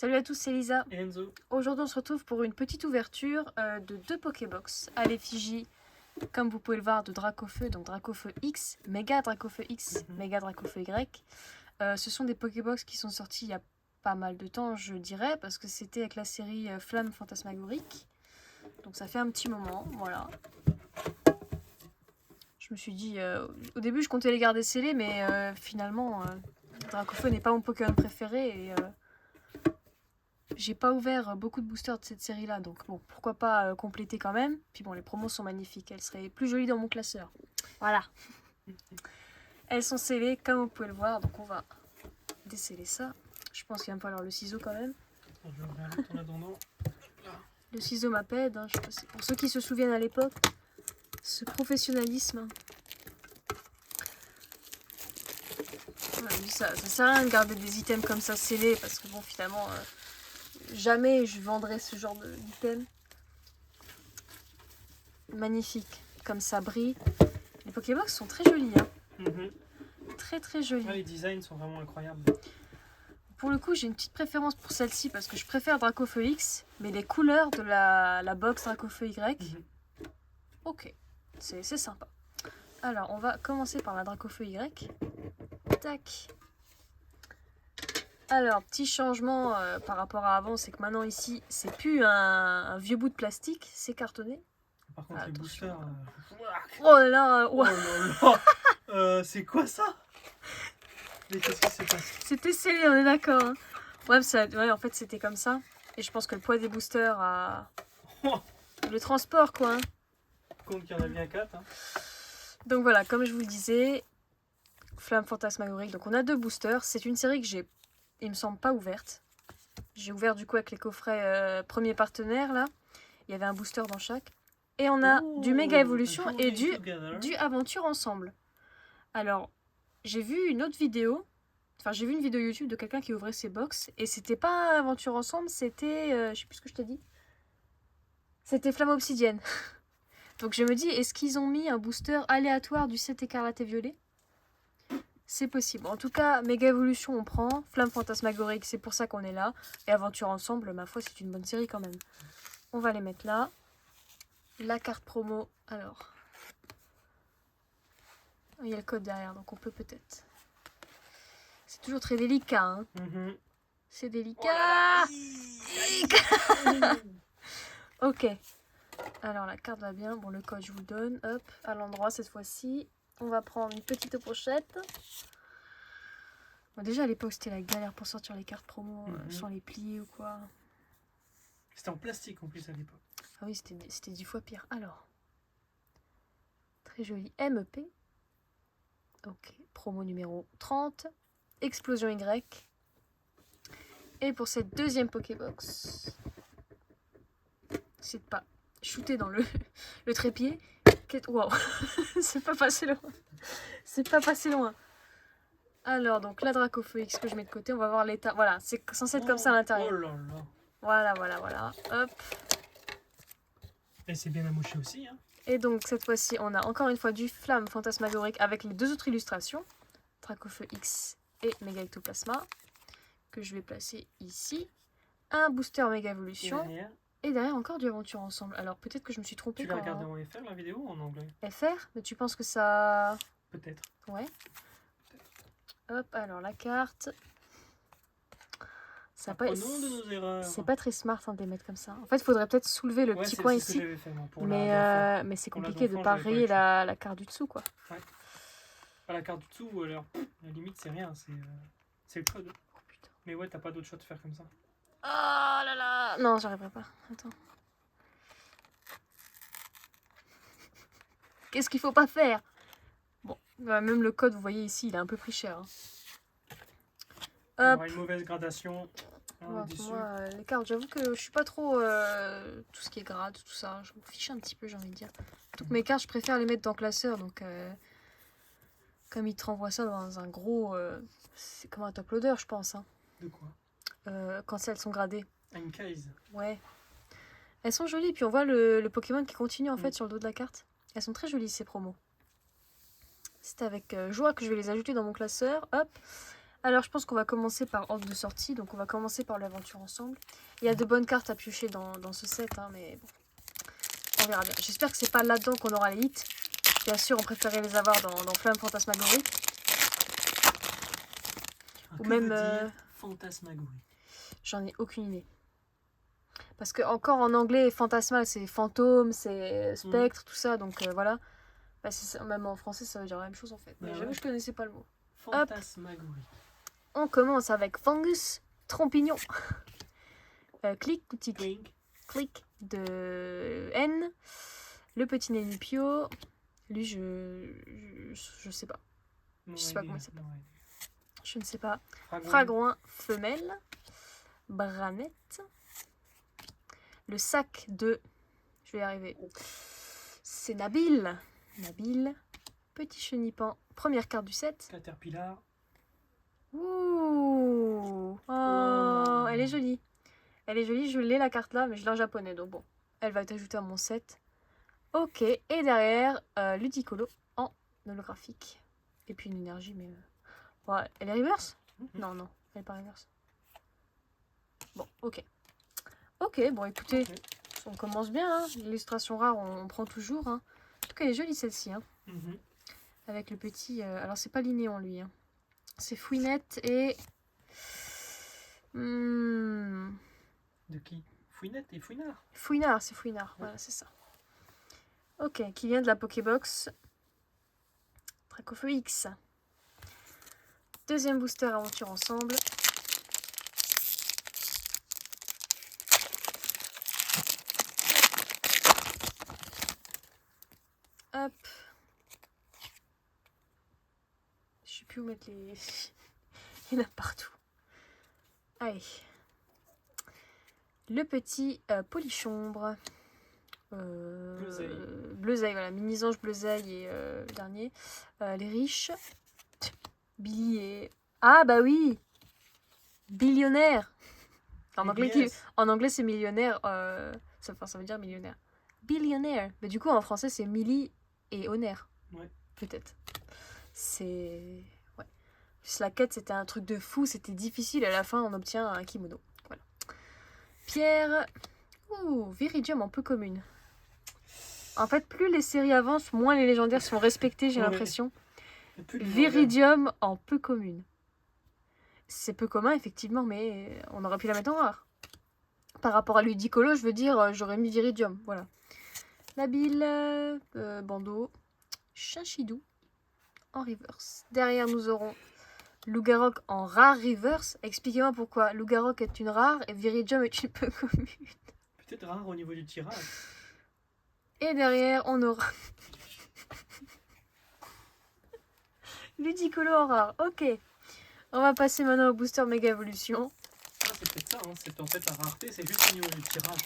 Salut à tous, c'est Lisa. Et Enzo. Aujourd'hui, on se retrouve pour une petite ouverture de 2 Pokébox à l'effigie, comme vous pouvez le voir, de Dracofeu, donc Dracofeu X, Méga Dracofeu X, Méga Dracofeu Y. Ce sont des Pokébox qui sont sortis il y a pas mal de temps, je dirais, parce que c'était avec la série Flamme Fantasmagorique. Donc ça fait un petit moment, voilà. Je me suis dit, au début je comptais les garder scellés, mais finalement, Dracofeu n'est pas mon Pokémon préféré et j'ai pas ouvert beaucoup de boosters de cette série là, donc bon, pourquoi pas compléter quand même. Puis bon, les promos sont magnifiques, elles seraient plus jolies dans mon classeur. Voilà. Elles sont scellées comme vous pouvez le voir, donc on va déceller ça. Je pense qu'il va me falloir le ciseau quand même. Attends, je vais ouvrir l'autre en attendant. Le ciseau m'appelle, hein, pour ceux qui se souviennent à l'époque, ce professionnalisme. Voilà, ça sert à rien de garder des items comme ça scellés, parce que bon, finalement, jamais je vendrai ce genre d'item. Magnifique, comme ça brille. Les Pokébox sont très jolis, hein. Très jolis. Ah, les designs sont vraiment incroyables. Pour le coup, j'ai une petite préférence pour celle-ci parce que je préfère Dracofeu X, mais les couleurs de la box Dracofeu Y, ok, c'est sympa. Alors, on va commencer par la Dracofeu Y. Tac. Alors, petit changement par rapport à avant, c'est que maintenant ici, c'est plus un vieux bout de plastique, c'est cartonné. Par contre, les boosters... Oh là là, oh là là. C'est quoi ça? Mais qu'est-ce qui s'est passé? C'était scellé, on est d'accord. Hein. Ouais, en fait, c'était comme ça. Et je pense que le poids des boosters a... le transport, quoi. Hein. Compte qu'il y en a bien 4. Hein. Donc voilà, comme je vous le disais, Flamme Fantasmagorique. Donc on a 2 boosters. C'est une série que j'ai, il me semble, pas ouverte. J'ai ouvert du coup avec les coffrets premiers partenaires, là. Il y avait un booster dans chaque. Et on a du Méga Évolution et du Aventure Ensemble. Alors, j'ai vu une autre vidéo. Enfin, j'ai vu une vidéo YouTube de quelqu'un qui ouvrait ses box. Et c'était pas Aventure Ensemble, c'était... je sais plus ce que je t'ai dit. C'était Flamme Obsidienne. Donc je me dis, est-ce qu'ils ont mis un booster aléatoire du set écarlate et violet? C'est possible. En tout cas, Méga Évolution, on prend. Flamme Fantasmagorique, c'est pour ça qu'on est là. Et Aventure Ensemble, ma foi, c'est une bonne série quand même. On va les mettre là. La carte promo, alors... il y a le code derrière, donc on peut peut-être... C'est toujours très délicat, hein. C'est délicat. Ok. Alors la carte va bien. Bon, le code, je vous le donne. Hop, à l'endroit cette fois-ci. On va prendre une petite pochette. Bon, déjà à l'époque, c'était la galère pour sortir les cartes promo sans les plier ou quoi. C'était en plastique en plus à l'époque. Ah oui, c'était 10 fois pire. Alors, très joli MEP. Ok, promo numéro 30. Explosion Y. Et pour cette deuxième Pokébox, c'est de pas shooter dans le trépied. Waouh, c'est pas passé loin. C'est pas passé loin. Alors, donc la Dracofeu X que je mets de côté, on va voir l'état. Voilà, c'est censé être comme ça à l'intérieur. Oh là là. Voilà. Hop. Et c'est bien amouché aussi, hein. Et donc cette fois-ci, on a encore une fois du Flamme Fantasmagorique avec les 2 autres illustrations. Dracofeu X et Méga Ectoplasma. Que je vais placer ici. Un booster Méga Évolution. Et derrière encore du Aventure Ensemble. Alors peut-être que je me suis trompée. Tu l'as regardé en FR la vidéo ou en anglais? FR? Mais tu penses que ça... Peut-être. Ouais. Hop, alors la carte. Ça pas... Apprenons de nos erreurs. C'est pas très smart hein, de les mettre comme ça. En fait, il faudrait peut-être soulever le petit coin ici. Fait, moi, mais c'est compliqué de pas rayer la carte du dessous, quoi. Ouais. Pas la carte du dessous, alors la limite c'est rien, c'est le code. Oh, putain. Mais ouais, t'as pas d'autre choix de faire comme ça. Oh là là. Non, j'arriverai pas. Attends. Qu'est-ce qu'il faut pas faire? Bon, même le code, vous voyez ici, il a un peu pris cher. Hein. Il y aura une mauvaise gradation. Moi, les cartes, j'avoue que je suis pas trop tout ce qui est grade, tout ça. Je m'en fiche un petit peu, j'ai envie de dire. Toutes mes cartes, je préfère les mettre dans classeur. Donc, comme ils te renvoient ça dans un gros... c'est comme un top loader, je pense. Hein. De quoi? Quand elles sont gradées. Une case. Ouais. Elles sont jolies. Puis on voit le Pokémon qui continue en fait sur le dos de la carte. Elles sont très jolies ces promos. C'est avec joie que je vais les ajouter dans mon classeur. Hop. Alors, je pense qu'on va commencer par ordre de sortie. Donc, on va commencer par l'aventure ensemble. Il y a de bonnes cartes à piocher dans ce set, hein, mais bon, on verra bien. J'espère que c'est pas là-dedans qu'on aura les hits. Bien sûr, on préférait les avoir dans Flamme Fantasmagorie. Ou Que même... veut dire fantasmagorie? J'en ai aucune idée. Parce que encore en anglais, fantasmal, c'est fantôme, c'est spectre, tout ça. Donc voilà. Bah, même en français, ça veut dire la même chose en fait. Mais Bah j'avoue, ouais. je connaissais pas le mot. Fantasmagorie. On commence avec Fungus, Trompignon. Clic, petit Clink. clic de N. Le petit Nénupio. Lui, je sais pas. Je sais pas comment il s'appelle. Je ne sais pas. Fragouin, femelle. Branette. Le sac de... Je vais y arriver. C'est Nabil. Nabil. Petit chenipan. Première carte du set. Caterpillar. Ouh. Oh, elle est jolie. Elle est jolie. Je l'ai la carte là, mais je l'ai en japonais. Donc bon, elle va être ajoutée à mon set. Ok. Et derrière, Ludicolo en holographique. Et puis une énergie, mais... Ouais, elle est reverse? Non, non. Elle est pas reverse. Bon, ok. Ok, bon écoutez... Okay. On commence bien, hein. L'illustration rare, on prend toujours. Hein. En tout cas, elle est jolie celle-ci. Hein. Avec le petit... alors, c'est pas Linéon, lui. Hein. C'est Fouinette et... De qui? Fouinette et Fouinard? Fouinard, c'est Fouinard. Ouais. Voilà, c'est ça. Ok, qui vient de la Pokébox. Dracofeu X. Deuxième booster aventure ensemble. Hop. Je sais plus où mettre les... Il y en a partout. Allez. Le petit Polichombre. Bleuzeil, voilà. Mini-ange, Bleuzeil et le dernier. Les riches. Billy et... Ah bah oui. Billionnaire. En anglais c'est millionnaire. Ça veut dire millionnaire. Billionnaire. Mais du coup en français c'est milli et honneur. Ouais. Peut-être. C'est... Ouais. Plus la quête c'était un truc de fou. C'était difficile. À la fin on obtient un kimono. Voilà. Pierre. Ouh, Viridium en peu commune. En fait, plus les séries avancent, moins les légendaires sont respectés, j'ai l'impression. Viridium en peu commune. C'est peu commun, effectivement, mais on aurait pu la mettre en rare. Par rapport à Ludicolo, je veux dire, j'aurais mis Viridium, voilà. Nabil, Bandeau, Chinchidou en reverse. Derrière, nous aurons Lougarok en rare reverse. Expliquez-moi pourquoi Lougarok est une rare et Viridium est une peu commune. Peut-être rare au niveau du tirage. Et derrière, on aura... Ludicolo en rare, ok. On va passer maintenant au booster Méga Evolution. Ah, c'est peut-être ça, hein. C'est en fait la rareté, c'est juste au niveau du tirage.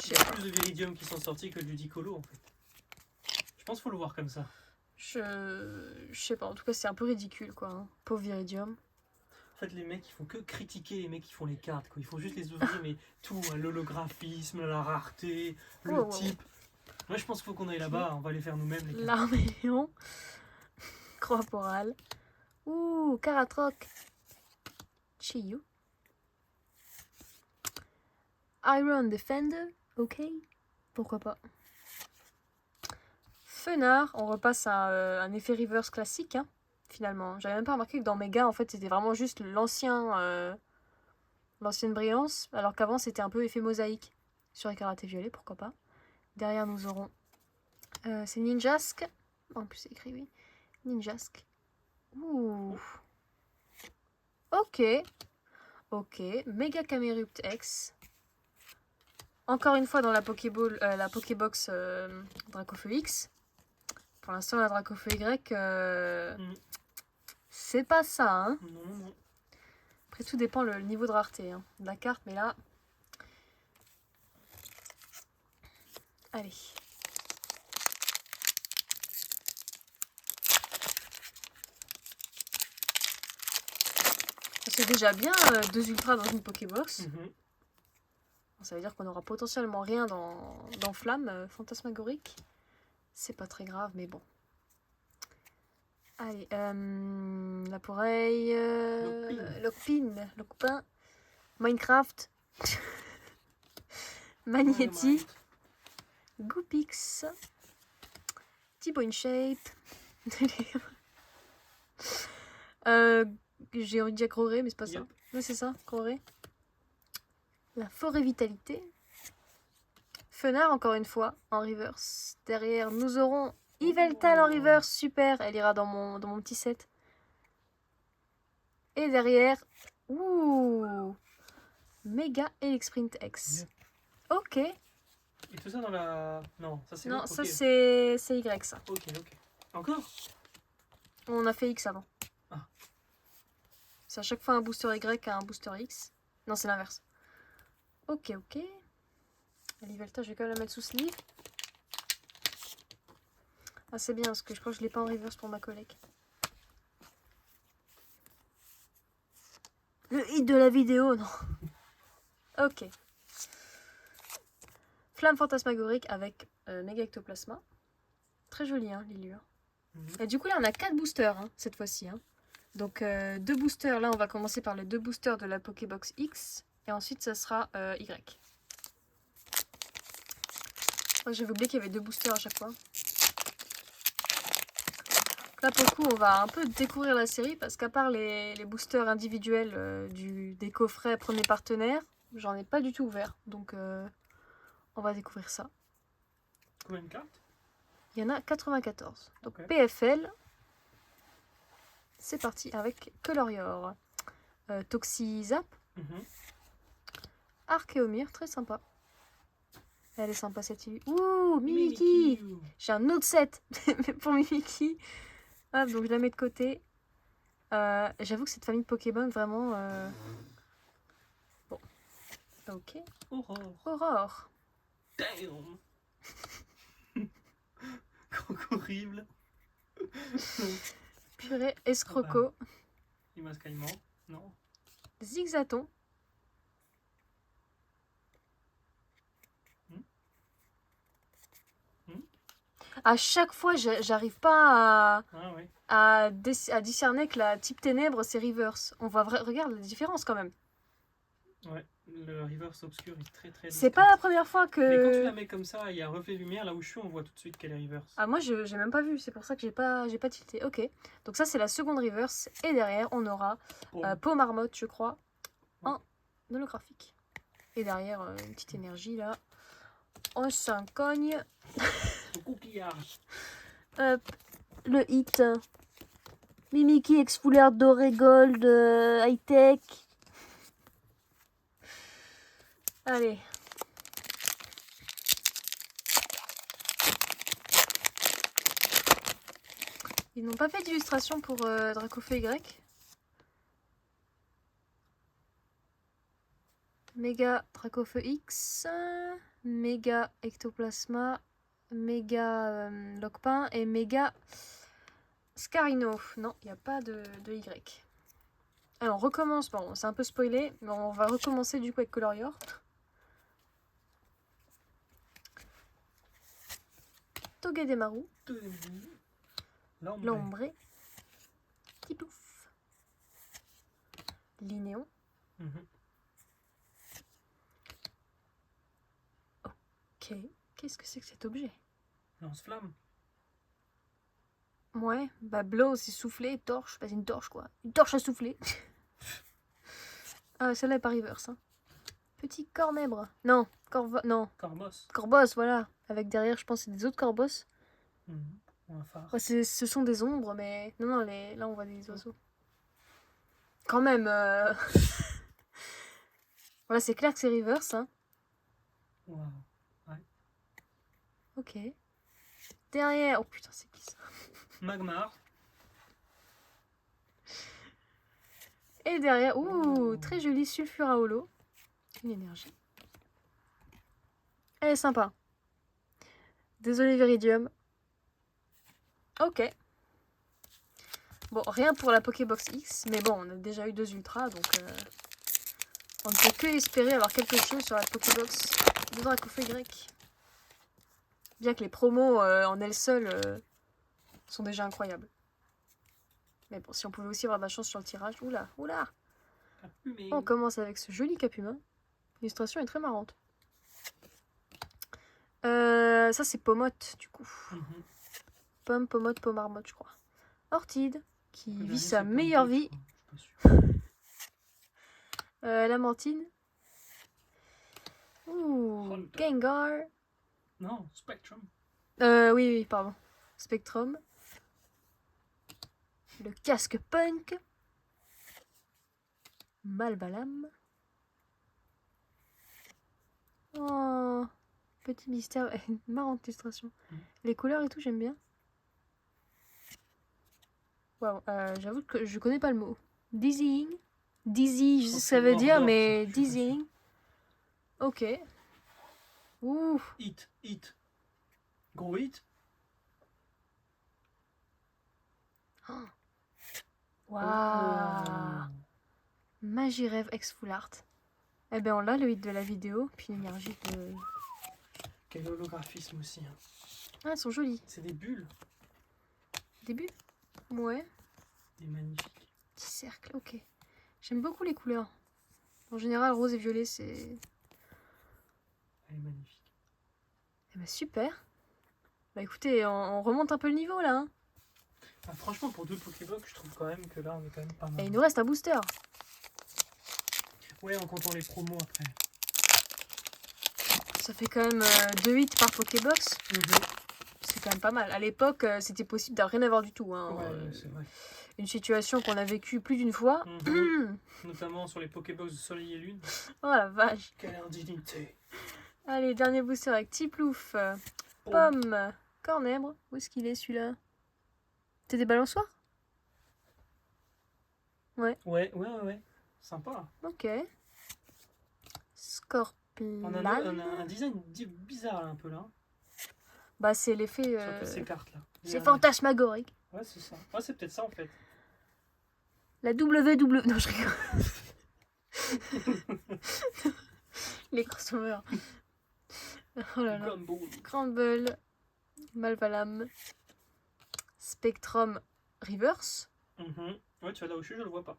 Il y a plus de Viridium qui sont sortis que de Ludicolo en fait. Je pense qu'il faut le voir comme ça. Je sais pas, en tout cas c'est un peu ridicule quoi, hein. Pauvre Viridium. En fait les mecs ils font que critiquer les mecs qui font les cartes quoi. Ils font juste les ouvrir mais tout, hein, l'holographisme, la rareté, le type. Moi je pense qu'il faut qu'on aille là-bas, on va les faire nous-mêmes les cartes. L'armélion. Croix-Poral. Ouh, Caratroc. Chiyu. Iron Defender, ok. Pourquoi pas. Fenard, on repasse à un effet reverse classique, hein, finalement. J'avais même pas remarqué que dans Mega, en fait, c'était vraiment juste l'ancienne brillance, alors qu'avant, c'était un peu effet mosaïque. Sur les karatés violets, pourquoi pas. Derrière, nous aurons... c'est Ninjask. En plus, c'est écrit, oui. Ninjask. Ouh. Ok. Ok. Mega Camerupt X. Encore une fois dans la Pokéball, la Pokébox Dracofeu X. Pour l'instant, la Dracofeu Y, c'est pas ça. Hein. Non. Après, tout dépend le niveau de rareté hein, de la carte, mais là... Allez. C'est déjà bien 2 ultras dans une Pokébox. Ça veut dire qu'on aura potentiellement rien dans Flamme fantasmagorique. C'est pas très grave, mais bon. Allez, la poreille, Lockpin, Minecraft, Magnéti, Goopix, T-Bone Shape, j'ai envie de dire Groré, mais c'est pas ça. Yep. Ouais, c'est ça, Groré. La Forêt Vitalité. Fenard, encore une fois, en reverse. Derrière, nous aurons Yveltal en reverse, super. Elle ira dans mon petit set. Et derrière, ouh, Mega Elixprint X. Yep. Ok. Et tout ça dans la... Non, ça c'est Non, l'autre, ça ok. c'est Y, ça. Ok. Encore? On a fait X avant. Ah. C'est à chaque fois un booster Y à un booster X. Non, c'est l'inverse. Ok. Yveltal, je vais quand même la mettre sous sleeve. Ah, c'est bien, parce que je crois que je l'ai pas en reverse pour ma collègue. Le hit de la vidéo, non. Ok. Flamme fantasmagorique avec Méga Ectoplasma. Très joli, hein, l'illure. Et du coup, là, on a 4 boosters, hein, cette fois-ci. Hein. Donc, 2 boosters. Là, on va commencer par les 2 boosters de la Pokébox X. Et ensuite, ça sera Y. Oh, j'avais oublié qu'il y avait 2 boosters à chaque fois. Là, pour le coup, on va un peu découvrir la série. Parce qu'à part les boosters individuels des coffrets premier partenaire, j'en ai pas du tout ouvert. Donc, on va découvrir ça. Combien de cartes? Il y en a 94. Donc, Ok. PFL. C'est parti avec Colorior. Toxizap. Archéomir, très sympa. Elle est sympa cette île. Ouh, Mimikyu. J'ai un autre set pour Mimikyu. Hop, donc je la mets de côté. J'avoue que cette famille de Pokémon, vraiment... Bon. Ok. Aurore. Damn. Horrible. Purée, Escroco. Imascaillement. Non. Zigzaton. À chaque fois, j'arrive pas à discerner que la type ténèbres, c'est reverse. On voit regarde la différence quand même. Ouais, le reverse obscur est très C'est pas la première fois que... Mais quand tu la mets comme ça, il y a un reflet de lumière, là où je suis, on voit tout de suite qu'elle est reverse. Ah, moi, j'ai même pas vu, c'est pour ça que j'ai pas tilté. Ok, donc ça, c'est la seconde reverse. Et derrière, on aura Peau Marmotte, je crois, en holographique. Et derrière, une petite énergie, là. On s'en cogne. Le coquillage. Hop, le hit. Mimikyu Exfoliateur doré gold, high-tech. Allez. Ils n'ont pas fait d'illustration pour Dracofeu Y. Méga Dracofeu X. Méga Ectoplasma. Méga Lockpin et Méga Scarino. Non, il n'y a pas de Y. Alors, on recommence. Bon, c'est un peu spoilé, mais on va recommencer du coup avec Colorior. Togedemaru. Lombré. Tipouf. Linéon. Ok. Qu'est-ce que c'est que cet objet? Lance-flamme. Ouais, bah blow c'est souffler, torche, bah c'est une torche quoi. Une torche à souffler. Ah, celle-là est pas reverse. Hein. Petit cornèbre. Non, non. Corbos, voilà. Avec derrière, je pense, c'est des autres corbos. Un phare. Ouais, ce sont des ombres, mais... Non, là, on voit des oiseaux. Quand même. Voilà, c'est clair que c'est reverse. Hein. Wow. Ouais. Ok. Derrière... Oh putain, c'est qui ça? Magmar. Et derrière... Ouh, très joli sulfure à holo. Une énergie. Elle est sympa. Désolé, Viridium. Ok. Bon, rien pour la Pokébox X, mais bon, on a déjà eu 2 ultras, donc on ne peut que espérer avoir quelque chose sur la Pokébox de Dracofeu Y. Bien que les promos en elles seules sont déjà incroyables. Mais bon, si on pouvait aussi avoir de la chance sur le tirage. Oula, oula. Capumé. On commence avec ce joli capumin. L'illustration est très marrante. Ça, c'est Pomotte, du coup. Mhm. Pomme, Pomotte, Pommarmotte, je crois. Ortide, qui Le dernier, vit sa c'est meilleure Pomme-Pote, vie. je crois. Je suis pas sûr. Lamantine. Ouh, Hunter. Gengar. Non, Spectrum. Oui, pardon. Spectrum. Le casque punk. Malvalam. Oh, petit mystère. Marrante illustration. Les couleurs et tout, j'aime bien. Waouh, j'avoue que je connais pas le mot. Dizzying. Dizzy, je sais ce que ça veut dire, mais dizzying. Ok. Ouh. Hit. Gros hit. Waouh. Oh. Magie rêve ex full art. Eh ben on l'a le hit de la vidéo, puis l'énergie de... Quel holographisme aussi. Hein. Ah, elles sont jolies. C'est des bulles. Début. Ouais. Des magnifiques. Petit cercle, ok. J'aime beaucoup les couleurs. En général, rose et violet, c'est... Elle est magnifique. Eh ben super. Bah écoutez, on remonte un peu le niveau là. Hein. Ah, franchement, pour 2 Pokébox, je trouve quand même que là, on est quand même pas mal. Et il nous reste un booster. Ouais, en comptant les promos après. Ça fait quand même 2 hits par Pokébox. Mhm. C'est quand même pas mal. À l'époque, c'était possible de rien avoir du tout. Hein. Ouais, c'est vrai. Une situation qu'on a vécue plus d'une fois. Mhm. Notamment sur les Pokébox de Soleil et Lune. Oh la vache. Quelle indignité. Allez, dernier booster avec Tiplouf, Oh. Pomme, Cornèbre. Où est-ce qu'il est celui-là? T'es des balançoires? Ouais. Sympa. Ok. Scorpion. On a un design bizarre là, un peu là. Bah c'est l'effet... Sur toutes ces cartes là. c'est fantasmagorique. Ouais, c'est ça. Ouais, c'est peut-être ça en fait. La WW... Non, je rigole. Les crossovers. Oh là là. Gumball. Crumble, Malvalam, Spectrum Reverse. Mhm. Ouais, tu vas là où je le vois pas.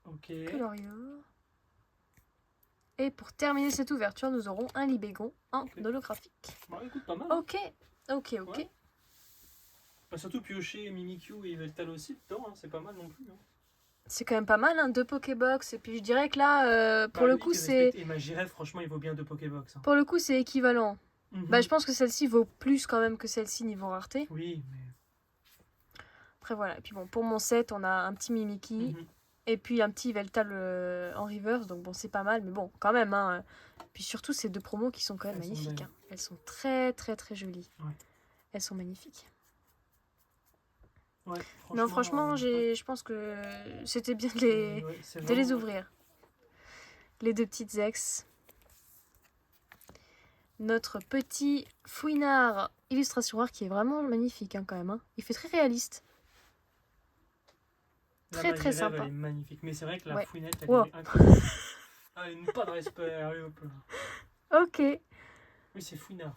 Ok. Colorio. Et pour terminer cette ouverture, nous aurons un Libégon en holographique. Bah écoute, pas mal. Ok. Ouais. Bah, surtout piocher Mimikyu et Yveltal aussi dedans, hein, c'est pas mal non plus. Hein. C'est quand même pas mal, hein, 2 Pokébox. Et puis je dirais que là, pour le coup, c'est... Et Magiref, franchement, il vaut bien 2 Pokébox. Hein. Pour le coup, c'est équivalent. Mhm. Bah, je pense que celle-ci vaut plus quand même que celle-ci niveau rareté. Oui, mais... Après voilà. Et puis bon, pour mon set, on a un petit Mimikyu. Mhm. Et puis un petit Yveltal en reverse. Donc bon, c'est pas mal. Mais bon, quand même. Hein. Puis surtout, ces 2 promos qui sont quand même Elles sont magnifiques. belles. Hein. Elles sont très très très jolies. Ouais. Elles sont magnifiques. Ouais, Non, franchement, je pense que c'était bien de les ouvrir. Les 2 petites ex. Notre petit Fouinard illustration rare qui est vraiment magnifique hein, quand même. Hein. Il fait très réaliste. Très très sympa. Elle est magnifique, mais c'est vrai que la Ouais. fouinette, elle Wow. est incroyable. Ah, elle n'a pas de respect. Allez, hop là. Ok. Oui, c'est Fouinard.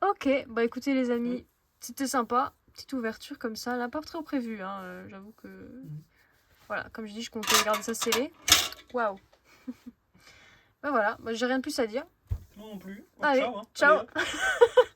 Ok. Bah écoutez les amis, c'était sympa. Petite ouverture comme ça. Là, pas trop prévu. Hein. J'avoue que... Voilà, comme je dis, je comptais garder ça scellé. Waouh. Bah voilà, bah, j'ai rien de plus à dire. Moi non plus. Allez, ciao. Hein. ciao. Allez, hop.